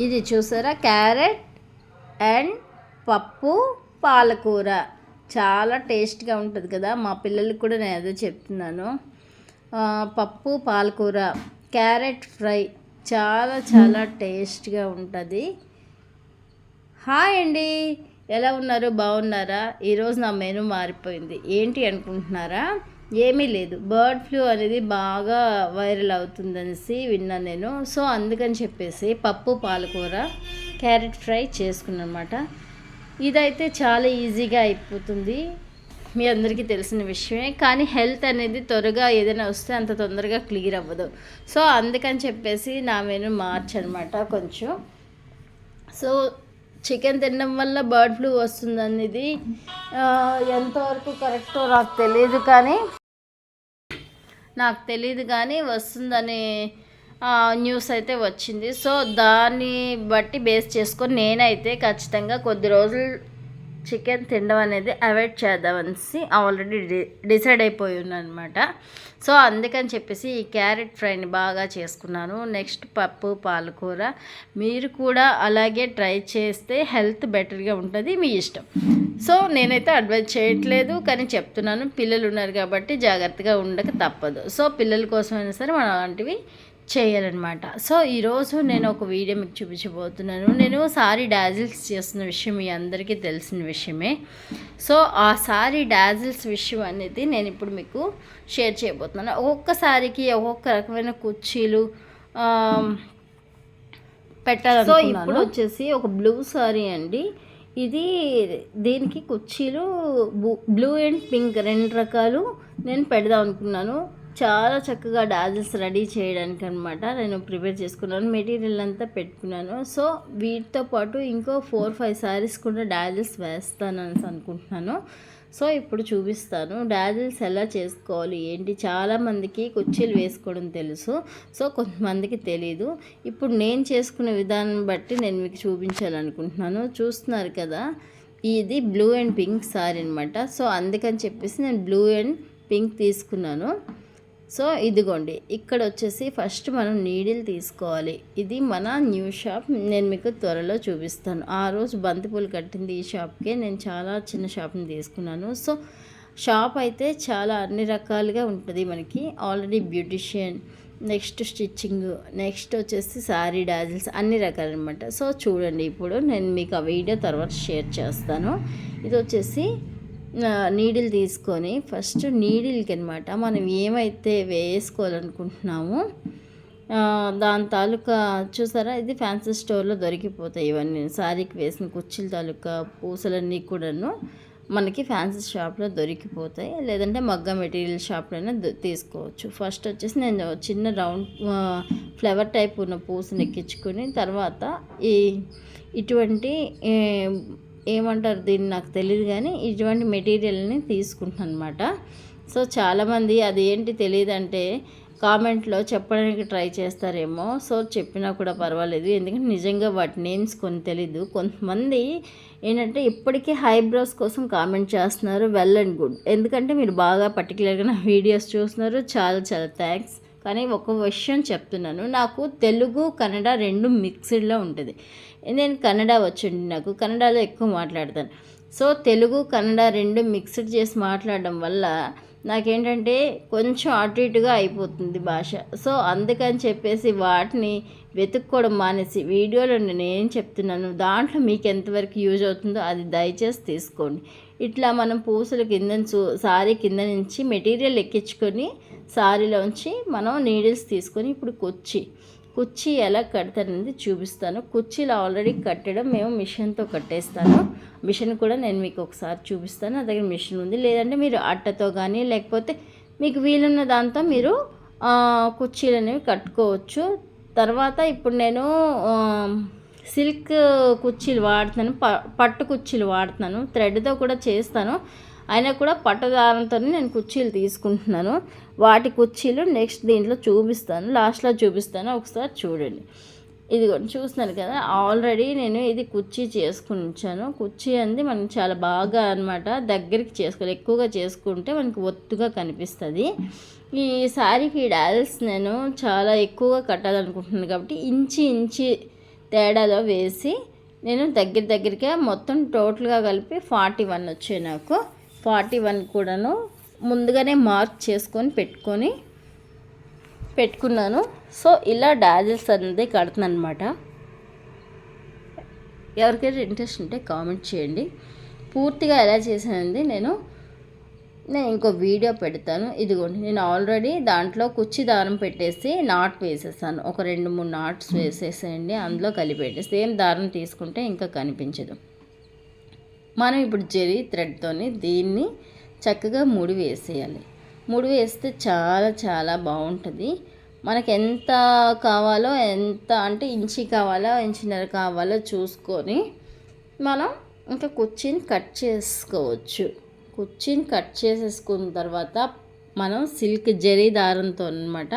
ఇది చూసారా, carrot and పప్పు పాలకూర చాలా టేస్ట్గా ఉంటుంది కదా. మా పిల్లలకి కూడా నేను అదే చెప్తున్నాను. పప్పు పాలకూర క్యారెట్ ఫ్రై చాలా చాలా టేస్ట్గా ఉంటుంది. హాయ్ అండి, ఎలా ఉన్నారు? బాగున్నారా? ఈరోజు నా మెనూ మారిపోయింది. ఏంటి అనుకుంటున్నారా? ఏమీ లేదు, బర్డ్ ఫ్లూ అనేది బాగా వైరల్ అవుతుందనేసి విన్నాను నేను. సో అందుకని చెప్పేసి పప్పు పాలకూర క్యారెట్ ఫ్రై చేసుకున్నమాట. ఇదైతే చాలా ఈజీగా అయిపోతుంది, మీ అందరికీ తెలిసిన విషయమే. కానీ హెల్త్ అనేది త్వరగా ఏదైనా వస్తే అంత తొందరగా క్లియర్ అవ్వదు. సో అందుకని చెప్పేసి నా మెనూ మార్చనమాట కొంచెం. సో చికెన్ తినడం వల్ల బర్డ్ ఫ్లూ వస్తుందనేది ఎంతవరకు కరెక్టో నాకు తెలియదు కానీ వస్తుందని న్యూస్ అయితే వచ్చింది. సో దాన్ని బట్టి బేస్ చేసుకొని నేనైతే ఖచ్చితంగా కొద్ది రోజులు చికెన్ తినడం అనేది అవాయిడ్ చేద్దామనేసి ఆల్రెడీ డిసైడ్ అయిపోయి ఉన్నాను అనమాట. సో అందుకని చెప్పేసి ఈ క్యారెట్ ఫ్రైని బాగా చేసుకున్నాను. నెక్స్ట్ పప్పు పాలకూర, మీరు కూడా అలాగే ట్రై చేస్తే హెల్త్ బెటర్గా ఉంటుంది, మీ ఇష్టం. సో నేనైతే అడ్వైజ్ చేయట్లేదు కానీ చెప్తున్నాను. పిల్లలు ఉన్నారు కాబట్టి జాగ్రత్తగా ఉండక తప్పదు. సో పిల్లల కోసమైనా సరే మనం అలాంటివి చేయాలన్నమాట. సో ఈరోజు నేను ఒక వీడియో మీకు చూపించబోతున్నాను. నేను సారీ డాజిల్స్ చేస్తున్న విషయం మీ అందరికీ తెలిసిన విషయమే. సో ఆ సారీ డాజిల్స్ విషయం అనేది నేను ఇప్పుడు మీకు షేర్ చేయబోతున్నాను. ఒక్కొక్క సారీకి ఒక్కొక్క రకమైన కుర్చీలు పెట్టాలి. సో ఇప్పుడు వచ్చేసి ఒక బ్లూ సారీ అండి. ఇది దీనికి కుర్చీలు బ్లూ అండ్ పింక్ రెండు రకాలు నేను పెడదాం అనుకున్నాను. చాలా చక్కగా డాజిల్స్ రెడీ చేయడానికి అనమాట నేను ప్రిపేర్ చేసుకున్నాను. మెటీరియల్ అంతా పెట్టుకున్నాను. సో వీటితో పాటు ఇంకో 4-5 శారీస్ కూడా డాజిల్స్ వేస్తానని అనుకుంటున్నాను. సో ఇప్పుడు చూపిస్తాను డాజిల్స్ ఎలా చేసుకోవాలి ఏంటి. చాలామందికి కుర్చీలు వేసుకోవడం తెలుసు, సో కొంతమందికి తెలీదు. ఇప్పుడు నేను చేసుకునే విధానం బట్టి నేను మీకు చూపించాలనుకుంటున్నాను. చూస్తున్నారు కదా, ఇది బ్లూ అండ్ పింక్ సారీ అనమాట. సో అందుకని చెప్పేసి నేను బ్లూ అండ్ పింక్ తీసుకున్నాను. సో ఇదిగోండి, ఇక్కడ వచ్చేసి ఫస్ట్ మనం నీడిల్ తీసుకోవాలి. ఇది మన న్యూ షాప్, నేను మీకు త్వరలో చూపిస్తాను. ఆ రోజు బంతిపూలు కట్టింది ఈ షాప్కే, నేను చాలా చిన్న షాప్ని తీసుకున్నాను. సో షాప్ అయితే చాలా అన్ని రకాలుగా ఉంటుంది మనకి. Already beautician, next stitching, next వచ్చేసి శారీ డాజిల్స్ అన్ని రకాలు అనమాట. సో చూడండి, ఇప్పుడు నేను మీకు ఆ వీడియో తర్వాత షేర్ చేస్తాను. ఇది వచ్చేసి నీడిల్ తీసుకొని ఫస్ట్ నీడిల్కి అనమాట మనం ఏమైతే వేసుకోవాలనుకుంటున్నామో దాని తాలూకా చూసారా, ఇది ఫ్యాన్సీ స్టోర్లో దొరికిపోతాయి ఇవన్నీ. శారీకి వేసిన కుర్చీల తాలూకా పూసలన్నీ కూడాను మనకి ఫ్యాన్సీ షాప్లో దొరికిపోతాయి, లేదంటే మగ్గ మెటీరియల్ షాప్లోనే తీసుకోవచ్చు. ఫస్ట్ వచ్చేసి నేను చిన్న రౌండ్ ఫ్లవర్ టైప్ ఉన్న పూసని ఎక్కించుకొని తర్వాత ఇటువంటి ఏమంటారు దీన్ని నాకు తెలియదు కానీ ఇటువంటి మెటీరియల్ని తీసుకుంటున్నాను అనమాట. సో చాలామంది అది ఏంటి తెలియదంటే కామెంట్లో చెప్పడానికి ట్రై చేస్తారేమో. సో చెప్పినా కూడా పర్వాలేదు, ఎందుకంటే నిజంగా వాటి నేమ్స్ కొన్ని తెలీదు. కొంతమంది ఏంటంటే ఇప్పటికీ హైబ్రోస్ కోసం కామెంట్ చేస్తున్నారు. వెల్ అండ్ గుడ్, ఎందుకంటే మీరు బాగా పర్టికులర్గా నా వీడియోస్ చూస్తున్నారు, చాలా చాలా థ్యాంక్స్. కానీ ఒక విషయం చెప్తున్నాను, నాకు తెలుగు కన్నడ రెండు మిక్స్డ్లో ఉంటుంది. నేను కన్నడ వచ్చండి, నాకు కన్నడలో ఎక్కువ మాట్లాడతాను. సో తెలుగు కన్నడ రెండు మిక్స్డ్ చేసి మాట్లాడడం వల్ల నాకేంటంటే కొంచెం అటు ఇటుగా అయిపోతుంది భాష. సో అందుకని చెప్పేసి వాటిని వెతుక్కోవడం మానేసి వీడియోలో నేను ఏం చెప్తున్నాను దాంట్లో మీకు ఎంతవరకు యూజ్ అవుతుందో అది దయచేసి తీసుకోండి. ఇట్లా మనం పూసల కింద సారీ కింద నుంచి మెటీరియల్ ఎక్కించుకొని సారీలోంచి మనం నీడిల్స్ తీసుకొని ఇప్పుడు కుర్చీ ఎలా కడతాననేది చూపిస్తాను. కుర్చీలు ఆల్రెడీ కట్టడం మేము మిషన్తో కట్టేస్తాను. మిషన్ కూడా నేను మీకు ఒకసారి చూపిస్తాను. నా దగ్గర మిషన్ ఉంది, లేదంటే మీరు అట్టతో కానీ లేకపోతే మీకు వీలున్న దాంతో మీరు కుర్చీలు అనేవి కట్టుకోవచ్చు. తర్వాత ఇప్పుడు నేను సిల్క్ కుర్చీలు వాడుతున్నాను, పట్టు కుర్చీలు వాడుతున్నాను. థ్రెడ్తో కూడా చేస్తాను, అయినా కూడా పట్టదారంతో నేను కుర్చీలు తీసుకుంటున్నాను. వాటి కుర్చీలు నెక్స్ట్ దీంట్లో చూపిస్తాను, లాస్ట్లో చూపిస్తాను, ఒకసారి చూడండి. ఇది చూస్తున్నారు కదా, ఆల్రెడీ నేను ఇది కుర్చీ చేసుకుని ఉంచాను. కుర్చీ అనేది మనం చాలా బాగా అనమాట దగ్గరికి చేసుకోవాలి, ఎక్కువగా చేసుకుంటే మనకి ఒత్తుగా కనిపిస్తుంది. ఈ శారీకి డాల్స్ నేను చాలా ఎక్కువగా కట్టాలనుకుంటున్నాను కాబట్టి ఇంచి తేడాలో వేసి నేను దగ్గరగా మొత్తం టోటల్గా కలిపి 41 వచ్చాయి నాకు. 41 కూడాను ముందుగానే మార్క్ చేసుకొని పెట్టుకున్నాను. సో ఇలా డాజిల్స్ అనేది కడుతున్నాను అనమాట. ఎవరికైనా ఇంట్రెస్ట్ ఉంటే కామెంట్ చేయండి. పూర్తిగా ఎలా చేశానండి నేను ఇంకో వీడియో పెడతాను. ఇదిగోండి, నేను ఆల్రెడీ దాంట్లో కుర్చీ దారం పెట్టేసి నాట్ వేసేసాను. ఒక 2-3 నాట్స్ వేసేసేయండి, అందులో కలిపేయండి. సేమ్ దారం తీసుకుంటే ఇంకా కనిపించదు. మనం ఇప్పుడు జెరీ థ్రెడ్తోని దీన్ని చక్కగా ముడి వేసేయాలి. ముడి వేస్తే చాలా చాలా బాగుంటుంది. మనకి ఎంత కావాలో, ఎంత అంటే ఇంచి కావాలో, ఇంచున్నర కావాలో చూసుకొని మనం ఇంకా కుర్చీని కట్ చేసుకోవచ్చు. కుర్చీని కట్ చేసేసుకున్న తర్వాత మనం సిల్క్ జరీ దారంతో అనమాట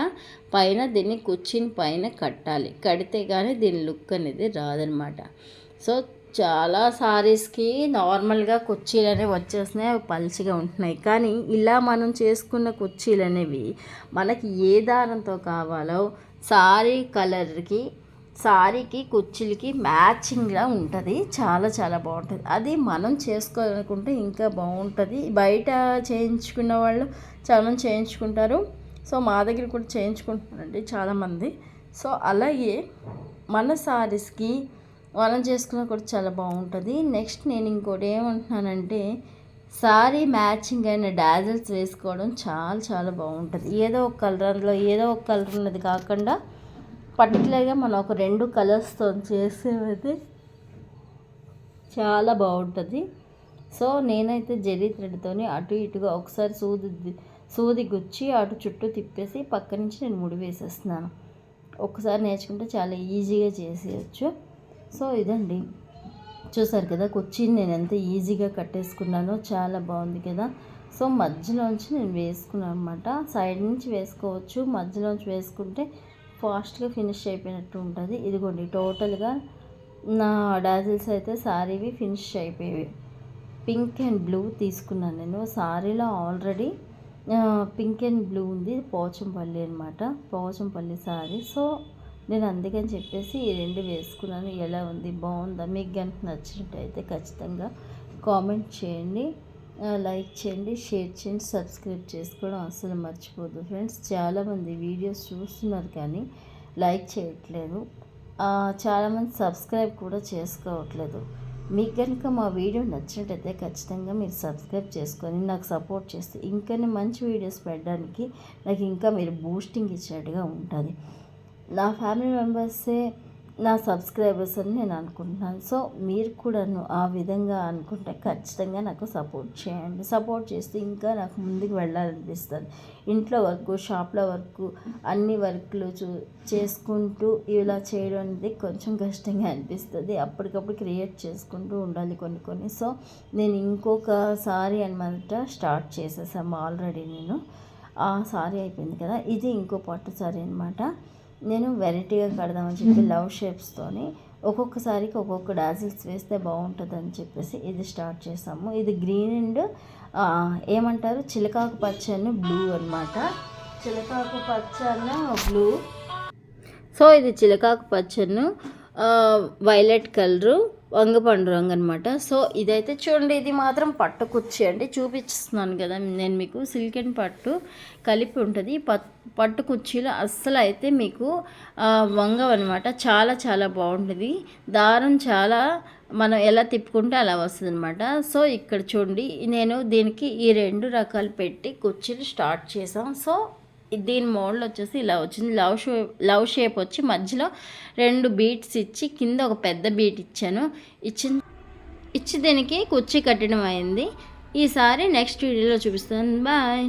పైన దీన్ని కుర్చీని పైన కట్టాలి. కడితే కానీ దీని లుక్ అనేది రాదనమాట. సో చాలా సారీస్కి నార్మల్గా కుర్చీలు అనేవి వచ్చేస్తున్నాయి, అవి పలుచగా ఉంటున్నాయి. కానీ ఇలా మనం చేసుకున్న కుర్చీలు అనేవి మనకి ఏ దారంతో కావాలో సారీ కలర్కి, సారీకి, కుర్చీలకి మ్యాచింగ్గా ఉంటుంది. చాలా చాలా బాగుంటుంది. అది మనం చేసుకోవాలనుకుంటే ఇంకా బాగుంటుంది. బయట చేయించుకున్న వాళ్ళు చాలామంది చేయించుకుంటారు. సో మా దగ్గర కూడా చేయించుకుంటున్నారండి చాలామంది. సో అలాగే మన సారీస్కి మనం చేసుకున్న కూడా చాలా బాగుంటుంది. నెక్స్ట్ నేను ఇంకోటి ఏమంటున్నానంటే, సారీ మ్యాచింగ్ అయిన డాజిల్స్ వేసుకోవడం చాలా చాలా బాగుంటుంది. ఏదో ఒక కలర్లో ఏదో ఒక కలర్ ఉన్నది కాకుండా పర్టికులర్గా మనం ఒక 2 కలర్స్తో చేసేది చాలా బాగుంటుంది. సో నేనైతే జెరీ థ్రెడ్తోని అటు ఇటుగా ఒకసారి సూది గుచ్చి అటు చుట్టూ తిప్పేసి పక్క నుంచి నేను ముడి వేసేస్తున్నాను. ఒక్కసారి నేర్చుకుంటే చాలా ఈజీగా చేసేయచ్చు. సో ఇదండి, చూసారు కదా కుర్చీని నేను ఎంత ఈజీగా కట్టేసుకున్నానో, చాలా బాగుంది కదా. సో మధ్యలోంచి నేను వేసుకున్నాను అనమాట. సైడ్ నుంచి వేసుకోవచ్చు, మధ్యలోంచి వేసుకుంటే ఫాస్ట్గా ఫినిష్ అయిపోయినట్టు ఉంటుంది. ఇదిగోండి, టోటల్గా నా డాజిల్స్ అయితే సారీవి ఫినిష్ అయిపోయేవి. పింక్ అండ్ బ్లూ తీసుకున్నాను నేను. సారీలో ఆల్రెడీ పింక్ అండ్ బ్లూ ఉంది, పోచంపల్లి అనమాట, పోచంపల్లి సారీ. సో నేను అందుకని చెప్పేసి ఈ 2 వేసుకున్నాను. ఎలా ఉంది, బాగుందా? మీకు కనుక నచ్చినట్టయితే ఖచ్చితంగా కామెంట్ చేయండి, లైక్ చేయండి, షేర్ చేయండి, సబ్స్క్రైబ్ చేసుకోవడం అసలు మర్చిపోదు ఫ్రెండ్స్. చాలామంది వీడియోస్ చూస్తున్నారు కానీ లైక్ చేయట్లేదు, చాలామంది సబ్స్క్రైబ్ కూడా చేసుకోవట్లేదు. మీకు కనుక మా వీడియో నచ్చినట్టయితే ఖచ్చితంగా మీరు సబ్స్క్రైబ్ చేసుకొని నాకు సపోర్ట్ చేస్తే ఇంకా మంచి వీడియోస్ పెట్టడానికి నాకు ఇంకా మీరు బూస్టింగ్ ఇచ్చినట్టుగా ఉంటుంది. నా ఫ్యామిలీ మెంబర్సే నా సబ్స్క్రైబర్స్ అని నేను అనుకుంటున్నాను. సో మీరు కూడాను ఆ విధంగా అనుకుంటే ఖచ్చితంగా నాకు సపోర్ట్ చేయండి. సపోర్ట్ చేస్తే ఇంకా నాకు ముందుకు వెళ్ళాలనిపిస్తుంది. ఇంట్లో వర్క్, షాప్లో వర్క్, అన్ని వర్క్లు చేసుకుంటూ ఇలా చేయడం అనేది కొంచెం కష్టంగా అనిపిస్తుంది. అప్పటికప్పుడు క్రియేట్ చేసుకుంటూ ఉండాలి కొన్ని. సో నేను ఇంకొక సారీ అనమాట స్టార్ట్ చేసేసాము ఆల్రెడీ. నేను ఆ సారీ అయిపోయింది కదా, ఇది ఇంకో పట్టు సారీ అనమాట. నేను వెరైటీగా కడదామని చెప్పి లవ్ షేప్స్తోని ఒక్కొక్కసారికి ఒక్కొక్క డాజిల్స్ వేస్తే బాగుంటుందని చెప్పేసి ఇది స్టార్ట్ చేసాము. ఇది గ్రీన్ అండ్ ఏమంటారు, చిలకాకు పచ్చని బ్లూ అనమాట. చిలకాకు పచ్చని బ్లూ. సో ఇది చిలకాకు పచ్చను వైలెట్ కలరు, వంగపండు రంగు అనమాట. సో ఇదైతే చూడండి, ఇది మాత్రం పట్టు కుర్చీ అండి, చూపిస్తున్నాను కదా నేను మీకు. సిల్క్ అండ్ పట్టు కలిపి ఉంటుంది. పట్టు కుర్చీలో అస్సలు అయితే మీకు వంగవన్నమాట. చాలా చాలా బాగుంటుంది. దారం చాలా మనం ఎలా తిప్పుకుంటే అలా వస్తుంది అనమాట. సో ఇక్కడ చూడండి, నేను దీనికి ఈ 2 రకాలు పెట్టి కుర్చీలు స్టార్ట్ చేసాం. సో దీని మోడల్ వచ్చేసి ఇలా వచ్చింది. లవ్ షేప్ వచ్చి మధ్యలో 2 బీట్స్ ఇచ్చి కింద ఒక పెద్ద బీట్ ఇచ్చి దీనికి కుర్చీ కట్టడం అయింది. ఈసారి నెక్స్ట్ వీడియోలో చూపిస్తాను. బాయ్.